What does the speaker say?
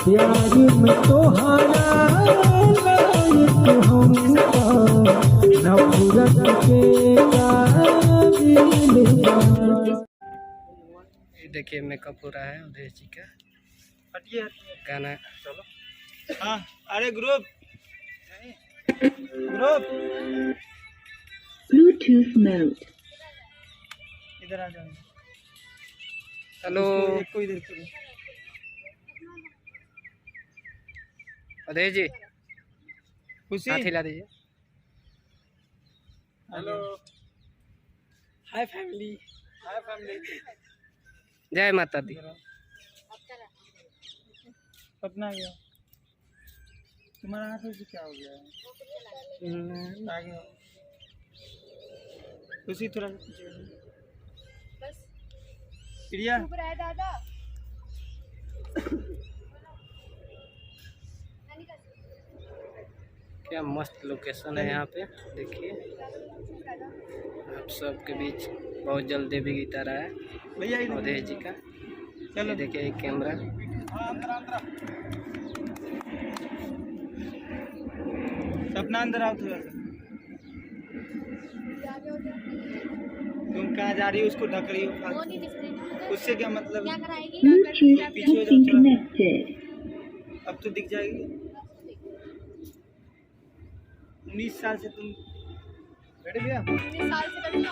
प्यार में तोहारा लायक हमका नफरत के काबिल बा। ये देखिए मेकअप हो रहा है उदय जी का। हटिए गाना चलो। हाँ अरे ग्रुप ग्रुप Bluetooth mode. इधर आ जाओ। हेलो इसको इधर करो। उदय जी खुशी हाथ हिला दीजिए। Hello hi family. Hi family. जय माता दी। अपना गया तुम्हारा हाथ से क्या हो गया है? आगे आओ। खुशी थोड़ा पीछे बस प्रिया दादा क्या मस्त लोकेशन है यहाँ पे, देखिए आप सबके बीच बहुत जल्द देवी गीत आ रहा है भैया इधर उदय जी का। चलो देखिए एक कैमरा। सपना अंदर आओ थोड़ा सा। तुम कहाँ जा रही हो? उसको ढक रही हो फालतू। उससे क्या मतलब? Bluetooth has been connected. अब तो दिख जाएगी। 19 साल से तुम बैठ गया। 19 साल से कभी